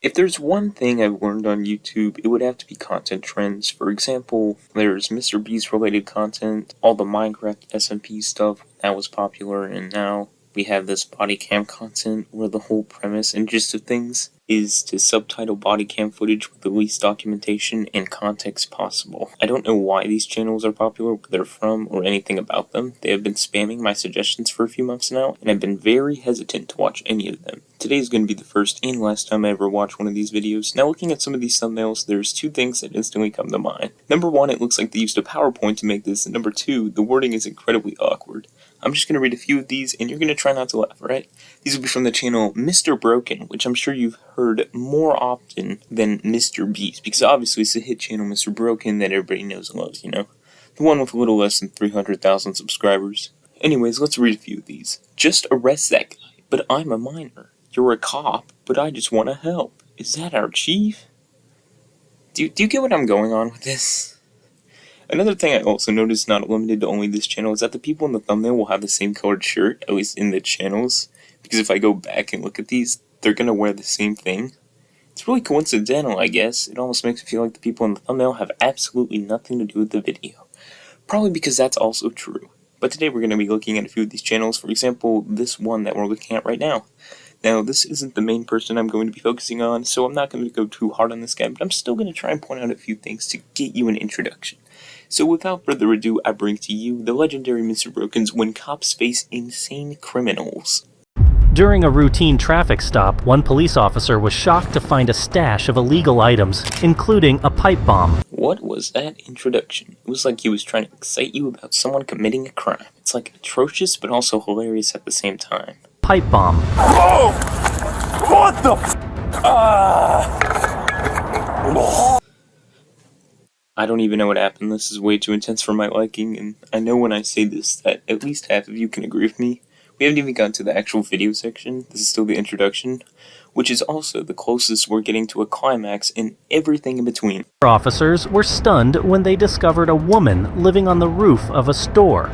If there's one thing I've learned on YouTube, it would have to be content trends. For example, there's MrBeast related content, all the Minecraft SMP stuff, that was popular, and now we have this Bodycam content where the whole premise and gist of things is to subtitle Bodycam footage with the least documentation and context possible. I don't know why these channels are popular, where they're from, or anything about them. They have been spamming my suggestions for a few months now, and I've been very hesitant to watch any of them. Today is going to be the first and last time I ever watch one of these videos. Now looking at some of these thumbnails, there's two things that instantly come to mind. Number one, it looks like they used a PowerPoint to make this, and number two, the wording is incredibly awkward. I'm just going to read a few of these, and you're going to try not to laugh, alright? These will be from the channel MrBroken, which I'm sure you've heard more often than MrBeast, because obviously it's a hit channel, MrBroken, that everybody knows and loves, you know? The one with a little less than 300,000 subscribers. Anyways, let's read a few of these. Just arrest that guy, but I'm a minor. You're a cop, but I just want to help. Is that our chief? Do you get what I'm going on with this? Another thing I also noticed, not limited to only this channel, is that the people in the thumbnail will have the same colored shirt, at least in the channels. Because if I go back and look at these, they're gonna wear the same thing. It's really coincidental, I guess. It almost makes me feel like the people in the thumbnail have absolutely nothing to do with the video. Probably because that's also true. But today we're gonna be looking at a few of these channels. For example, this one that we're looking at right now. Now, this isn't the main person I'm going to be focusing on, so I'm not going to go too hard on this guy, but I'm still going to try and point out a few things to get you an introduction. So without further ado, I bring to you the legendary MrBroken's When Cops Face Insane Criminals. During a routine traffic stop, one police officer was shocked to find a stash of illegal items, including a pipe bomb. What was that introduction? It was like he was trying to excite you about someone committing a crime. It's like atrocious, but also hilarious at the same time. Pipe bomb. Oh! What the I don't even know what happened. This is way too intense for my liking, and I know when I say this that at least half of you can agree with me. We haven't even gotten to the actual video section. This is still the introduction, which is also the closest we're getting to a climax and everything in between. Officers were stunned when they discovered a woman living on the roof of a store.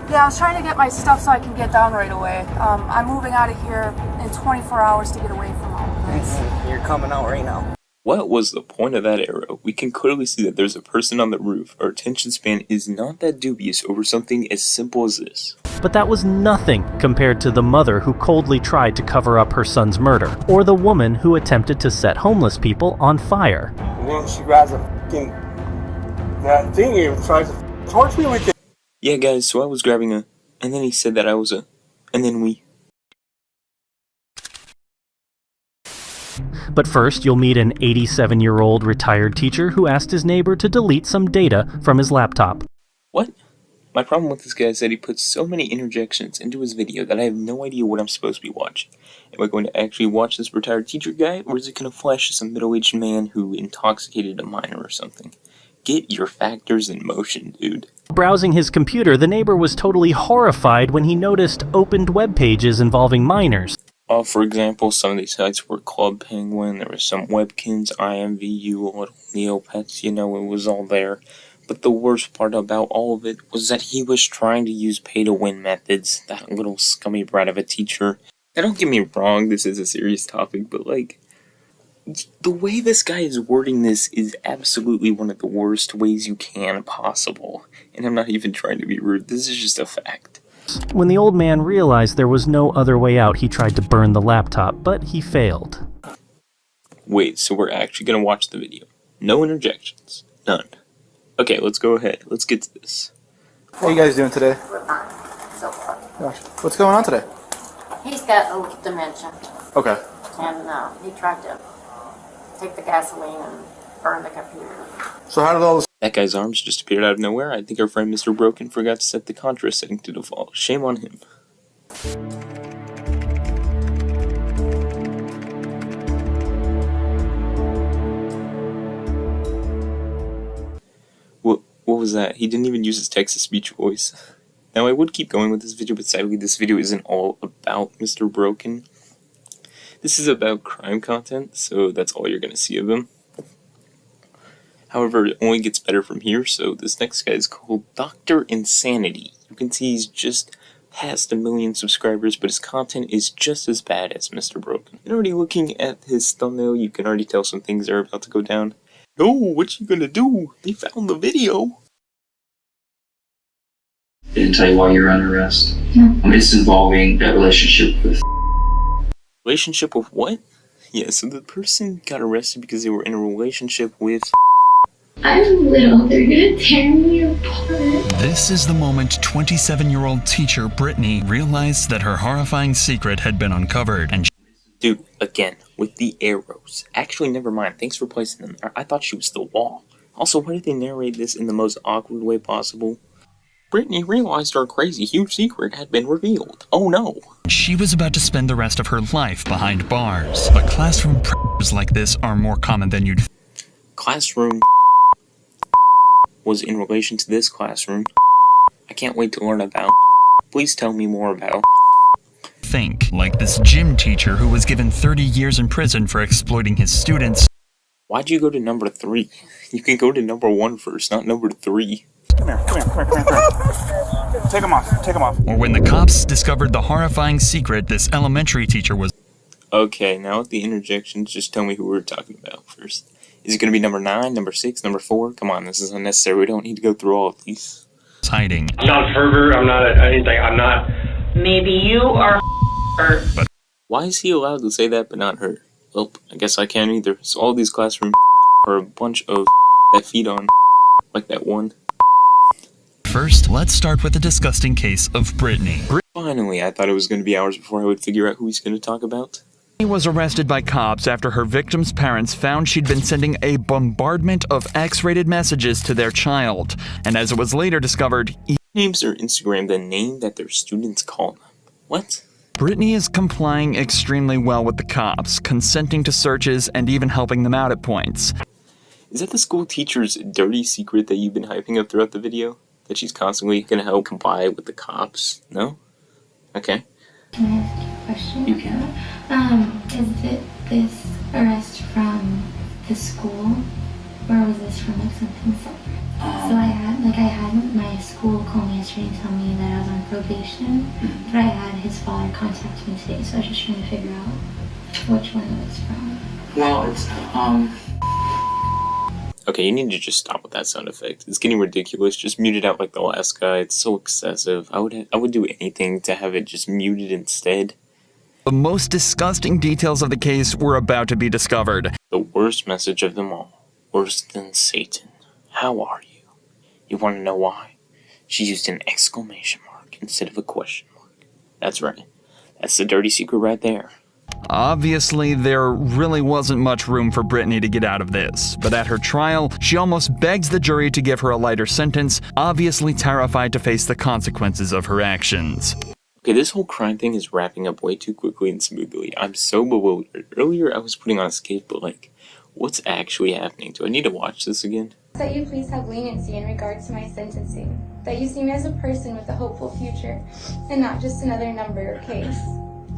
Yeah, I was trying to get my stuff so I can get down right away. I'm moving out of here in 24 hours to get away from all of this. You're coming out right now. What was the point of that arrow? We can clearly see that there's a person on the roof. Our attention span is not that dubious over something as simple as this. But that was nothing compared to the mother who coldly tried to cover up her son's murder, or the woman who attempted to set homeless people on fire. And then she grabs a fucking that thingy and tries to torch me with it. Yeah guys, so I was grabbing a, and then he said that I was a, and then we. But first, you'll meet an 87-year-old retired teacher who asked his neighbor to delete some data from his laptop. What? My problem with this guy is that he puts so many interjections into his video that I have no idea what I'm supposed to be watching. Am I going to actually watch this retired teacher guy, or is it going to flash some middle-aged man who intoxicated a minor or something? Get your factors in motion, dude. Browsing his computer, the neighbor was totally horrified when he noticed opened web pages involving minors. For example, some of these sites were Club Penguin, there was some Webkins, IMVU, little Neopets, you know, it was all there. But the worst part about all of it was that he was trying to use pay-to-win methods, that little scummy brat of a teacher. Now don't get me wrong, this is a serious topic, but like, the way this guy is wording this is absolutely one of the worst ways you can possible. And I'm not even trying to be rude, this is just a fact. When the old man realized there was no other way out, he tried to burn the laptop, but he failed. Wait, so we're actually gonna watch the video. No interjections. None. Okay, let's go ahead. Let's get to this. How you guys doing today? We're fine, so far. Gosh, what's going on today? He's got dementia, Okay. and he tried to take the gasoline and burn the computer. So how did all this... That guy's arms just appeared out of nowhere. I think our friend MrBroken forgot to set the contrast setting to default. Shame on him. What was that? He didn't even use his text-to-speech voice. Now I would keep going with this video, but sadly this video isn't all about MrBroken. This is about crime content, so that's all you're gonna see of him. However, it only gets better from here, so this next guy is called DrInsanity. You can see he's just past 1 million subscribers, but his content is just as bad as MrBroken. And already looking at his thumbnail, you can already tell some things are about to go down. Oh, what you gonna do? They found the video. Didn't tell you why you're under arrest. No. It's involving that relationship with. Relationship with what? Yeah, so the person got arrested because they were in a relationship with. I'm little, they're gonna tear me apart. This is the moment 27-year-old teacher Brittany realized that her horrifying secret had been uncovered, and Dude, again, with the arrows. Actually, never mind, thanks for placing them there. I thought she was the wall. Also, why did they narrate this in the most awkward way possible? Brittany realized her crazy huge secret had been revealed. Oh no. she was about to spend the rest of her life behind bars. But classroom predators like this are more common than you'd Classroom was in relation to this classroom. I can't wait to learn about. Please tell me more about. think, like this gym teacher who was given 30 years in prison for exploiting his students. Why'd you go to number 3? You can go to number 1 first, not number 3. Come here. Take him off. Or when the cops discovered the horrifying secret this elementary teacher was Okay, now with the interjections, just tell me who we're talking about first. Is it going to be number 9, number 6, number 4? Come on, this is unnecessary. We don't need to go through all of these. hiding. I'm not a pervert, I'm not anything, I'm not. Maybe you are her. Why is he allowed to say that but not her? Well, I guess I can't either. So all these classroom are a bunch of that feed on, like that one. First, let's start with the disgusting case of Brittany. Finally, I thought it was going to be hours before I would figure out who he's going to talk about. Brittany was arrested by cops after her victim's parents found she'd been sending a bombardment of X-rated messages to their child. And as it was later discovered, Names their Instagram the name that their students call them. What? Brittany is complying extremely well with the cops, consenting to searches and even helping them out at points. Is that the school teacher's dirty secret that you've been hyping up throughout the video? That she's constantly going to help comply with the cops? No? Okay. Can I ask you a question? You can. Is it this arrest from the school, or was this from like something separate? So I had my school call me yesterday and tell me that I was on probation, but I had his father contact me today, so I was just trying to figure out which one it was from. Well, it's, Okay, you need to just stop with that sound effect. It's getting ridiculous. Just mute it out like the last guy. It's so excessive. I would do anything to have it just muted instead. The most disgusting details of the case were about to be discovered. The worst message of them all. Worse than Satan. How are you? You want to know why? She used an exclamation mark instead of a question mark. That's right. That's the dirty secret right there. Obviously, there really wasn't much room for Brittany to get out of this, but at her trial, she almost begs the jury to give her a lighter sentence, obviously terrified to face the consequences of her actions. Okay, this whole crime thing is wrapping up way too quickly and smoothly. I'm so bewildered. Earlier, I was putting on a skate, but like, what's actually happening? Do I need to watch this again? That you please have leniency in regards to my sentencing. That you see me as a person with a hopeful future, and not just another number or case.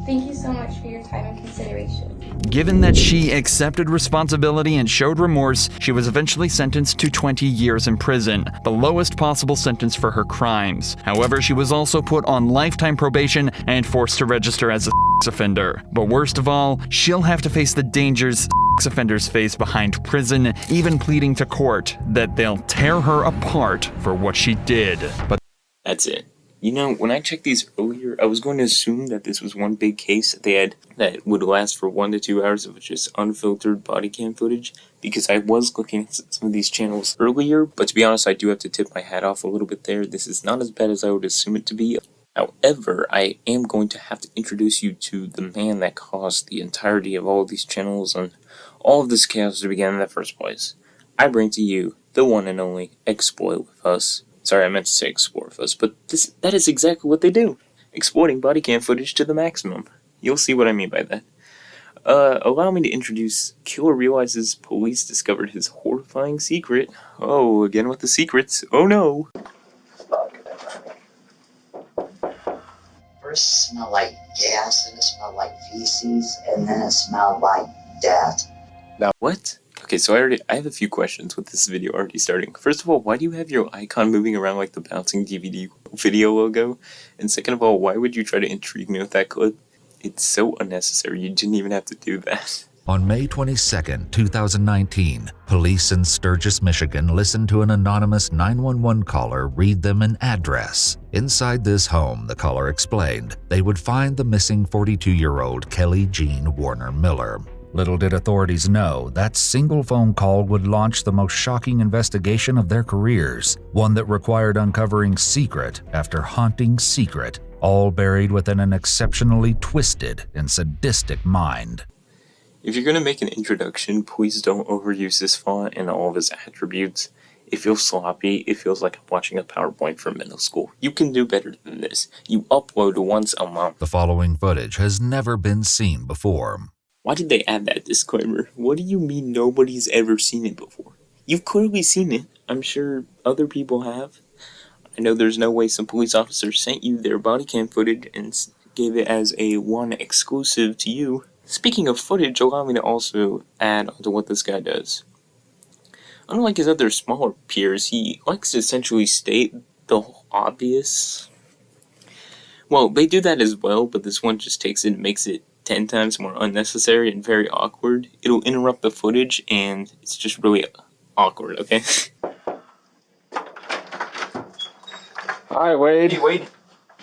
Thank you so much for your time and consideration. Given that she accepted responsibility and showed remorse, she was eventually sentenced to 20 years in prison, the lowest possible sentence for her crimes. However, she was also put on lifetime probation and forced to register as a sex offender. But worst of all, she'll have to face the dangers sex offenders face behind prison, even pleading to court that they'll tear her apart for what she did. But that's it. You know, when I checked these earlier, I was going to assume that this was one big case that they had that would last for 1 to 2 hours of just unfiltered body cam footage, because I was looking at some of these channels earlier, but to be honest, I do have to tip my hat off a little bit there. This is not as bad as I would assume it to be. However, I am going to have to introduce you to the man that caused the entirety of all of these channels and all of this chaos to begin in the first place. I bring to you the one and only Exploit with Us. Sorry, I meant to say explore with us, but that is exactly what they do. Exploiting body cam footage to the maximum. You'll see what I mean by that. Allow me to introduce Killer realizes police discovered his horrifying secret. Oh, again with the secrets. Oh no! First it smelled like gas, and it smelled like feces, and then it smelled like death. What? Okay, so I have a few questions with this video already starting. First of all, why do you have your icon moving around like the bouncing DVD video logo? And second of all, why would you try to intrigue me with that clip? It's so unnecessary, you didn't even have to do that. On May 22, 2019, police in Sturgis, Michigan listened to an anonymous 911 caller read them an address. Inside this home, the caller explained, they would find the missing 42-year-old Kelly Jean Warner Miller. Little did authorities know that single phone call would launch the most shocking investigation of their careers, one that required uncovering secret after haunting secret, all buried within an exceptionally twisted and sadistic mind. If you're going to make an introduction, please don't overuse this font and all of its attributes. It feels sloppy, it feels like I'm watching a PowerPoint from middle school. You can do better than this. You upload once a month. The following footage has never been seen before. Why did they add that disclaimer? What do you mean nobody's ever seen it before? You've clearly seen it. I'm sure other people have. I know there's no way some police officer sent you their body cam footage and gave it as a one exclusive to you. Speaking of footage, allow me to also add onto what this guy does. Unlike his other smaller peers, he likes to essentially state the obvious. Well, they do that as well, but this one just takes it and makes it 10 times more unnecessary and very awkward. It'll interrupt the footage, and it's just really awkward, okay? Hi, Wade. Hey, Wade.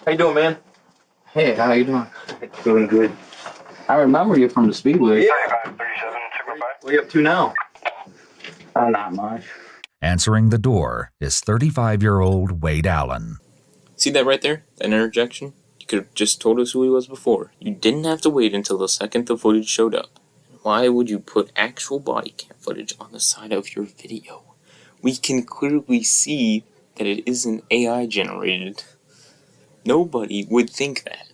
How you doing, man? Hey, how you doing? Doing good. I remember you from the Speedway. Yeah. What are you up to now? Not much. Answering the door is 35-year-old Wade Allen. See that right there? That interjection? You could have just told us who he was before. You didn't have to wait until the second the footage showed up. Why would you put actual body cam footage on the side of your video? We can clearly see that it isn't AI generated. Nobody would think that.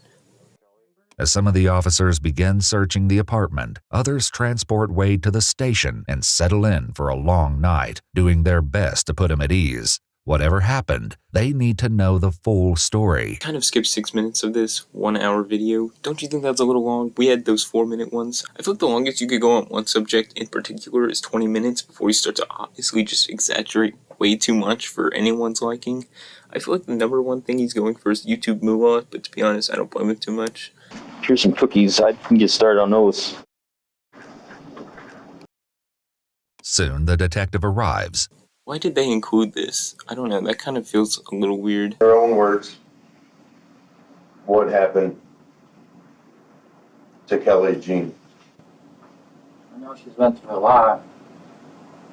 As some of the officers begin searching the apartment, others transport Wade to the station and settle in for a long night, doing their best to put him at ease. Whatever happened, they need to know the full story. Kind of skipped 6 minutes of this 1 hour video. Don't you think that's a little long? We had those 4-minute ones. I feel like the longest you could go on one subject in particular is 20 minutes before you start to obviously just exaggerate way too much for anyone's liking. I feel like the number one thing he's going for is YouTube moolah, but to be honest, I don't blame him too much. Here's some cookies. I can get started on those. Soon the detective arrives. Why did they include this? I don't know, that kind of feels a little weird. In their own words, what happened to Kelly Jean? I know she's been through a lot.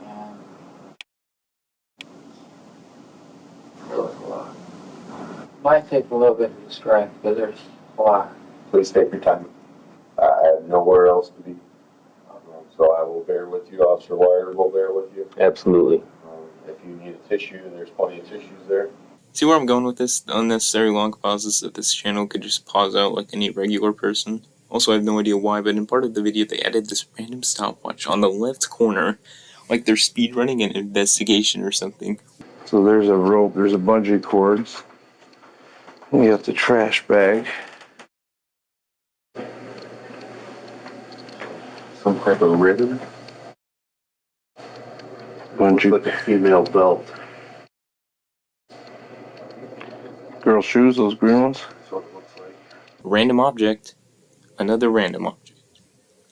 And really a lot. Might take a little bit to describe, but there's a lot. Please take your time. I have nowhere else to be. So I will bear with you. Officer Wire will bear with you. Absolutely. If you need a tissue, there's plenty of tissues there. See where I'm going with this? The unnecessary long pauses that this channel could just pause out like any regular person. Also, I have no idea why, but in part of the video they added this random stopwatch on the left corner, like they're speedrunning an investigation or something. So there's a rope, there's a bungee cords. We got the trash bag. Some type of ribbon. Bungee. Looks like a female belt. Girl shoes, those green ones. That's what it looks like. Random object. Another random object.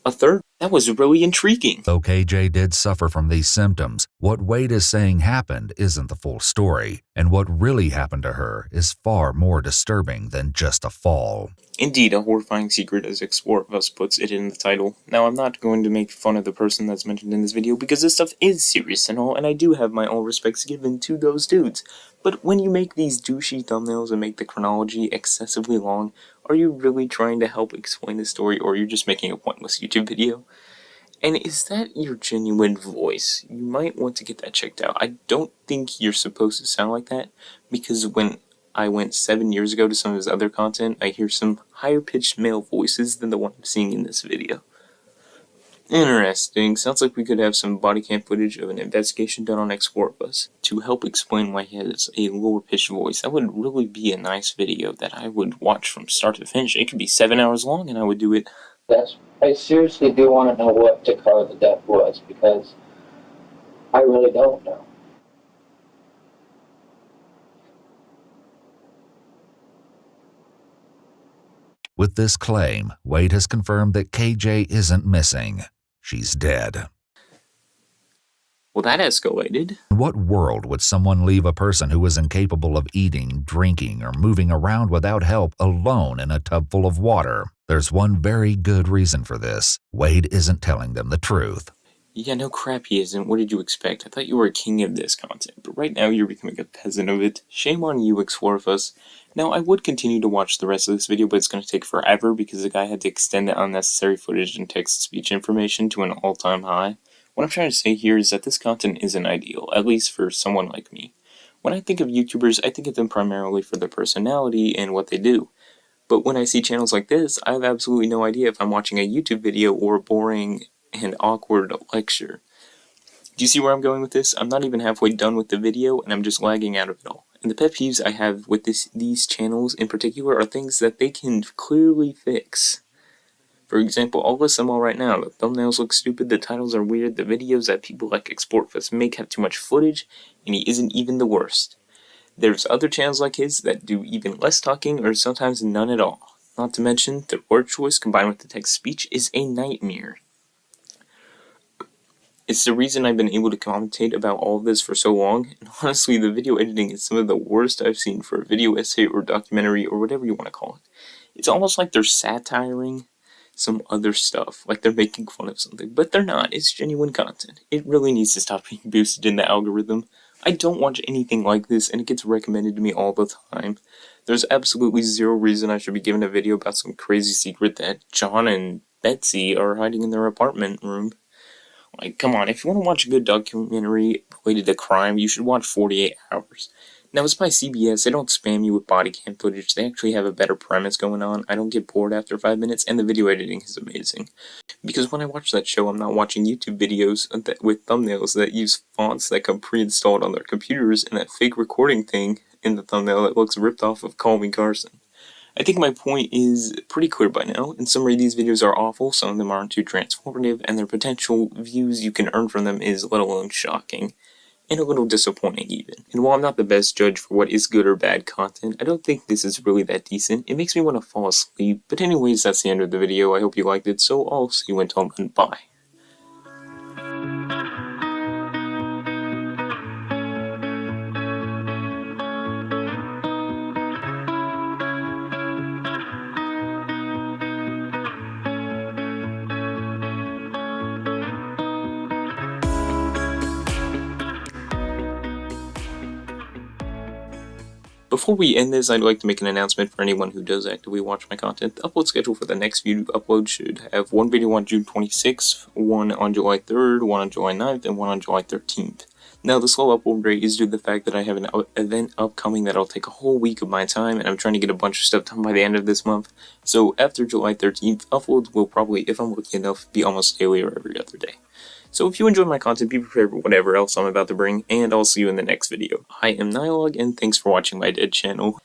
A third? That was really intriguing. Though KJ did suffer from these symptoms, what Wade is saying happened isn't the full story, and what really happened to her is far more disturbing than just a fall. Indeed, a horrifying secret, as Explore of Us puts it in the title. Now, I'm not going to make fun of the person that's mentioned in this video, because this stuff is serious and all, and I do have my all respects given to those dudes. But when you make these douchey thumbnails and make the chronology excessively long, are you really trying to help explain the story, or are you just making a pointless YouTube video? And is that your genuine voice? You might want to get that checked out. I don't think you're supposed to sound like that, because when I went 7 years ago to some of his other content, I hear some higher-pitched male voices than the one I'm seeing in this video. Interesting. Sounds like we could have some body cam footage of an investigation done on Explore of Us to help explain why he has a lower-pitched voice. That would really be a nice video that I would watch from start to finish. It could be 7 hours long, and I would do it. I seriously do want to know what the cause of death was, because I really don't know. With this claim, Wade has confirmed that KJ isn't missing. She's dead. Well, that escalated. In what world would someone leave a person who is incapable of eating, drinking, or moving around without help alone in a tub full of water? There's one very good reason for this. Wade isn't telling them the truth. Yeah, no crap he isn't. What did you expect? I thought you were a king of this content, but right now you're becoming a peasant of it. Shame on you, Explorifus. Now, I would continue to watch the rest of this video, but it's going to take forever because the guy had to extend the unnecessary footage and text-to-speech information to an all-time high. What I'm trying to say here is that this content isn't ideal, at least for someone like me. When I think of YouTubers, I think of them primarily for their personality and what they do. But when I see channels like this, I have absolutely no idea if I'm watching a YouTube video or a boring and awkward lecture. Do you see where I'm going with this? I'm not even halfway done with the video, and I'm just lagging out of it all. And the pet peeves I have with these channels in particular are things that they can clearly fix. For example, I'll list them all right now. The thumbnails look stupid, the titles are weird, the videos that people like Explorifus make have too much footage, and he isn't even the worst. There's other channels like his that do even less talking or sometimes none at all. Not to mention, the word choice combined with the text-to-speech is a nightmare. It's the reason I've been able to commentate about all of this for so long, and honestly, the video editing is some of the worst I've seen for a video essay or documentary or whatever you want to call it. It's almost like they're satiring some other stuff, like they're making fun of something, but they're not. It's genuine content. It really needs to stop being boosted in the algorithm. I don't watch anything like this, and it gets recommended to me all the time. There's absolutely zero reason I should be given a video about some crazy secret that John and Betsy are hiding in their apartment room. Like, come on, if you want to watch a good documentary related to crime, you should watch 48 Hours. Now, it's by CBS, they don't spam you with bodycam footage, they actually have a better premise going on, I don't get bored after 5 minutes, and the video editing is amazing. Because when I watch that show, I'm not watching YouTube videos with thumbnails that use fonts that come pre-installed on their computers, and that fake recording thing in the thumbnail that looks ripped off of Call Me Carson. I think my point is pretty clear by now. In summary, these videos are awful, some of them aren't too transformative, and their potential views you can earn from them is let alone shocking. And a little disappointing even. And while I'm not the best judge for what is good or bad content, I don't think this is really that decent. It makes me want to fall asleep. But anyways, that's the end of the video. I hope you liked it, so I'll see you until then. Bye. Before we end this, I'd like to make an announcement for anyone who does actively watch my content. The upload schedule for the next few uploads should have one video on June 26th, one on July 3rd, one on July 9th, and one on July 13th. Now, the slow upload rate is due to the fact that I have an event upcoming that'll take a whole week of my time, and I'm trying to get a bunch of stuff done by the end of this month. So after July 13th, uploads will probably, if I'm lucky enough, be almost daily or every other day. So if you enjoy my content, be prepared for whatever else I'm about to bring, and I'll see you in the next video. I am Nilog, and thanks for watching my dead channel.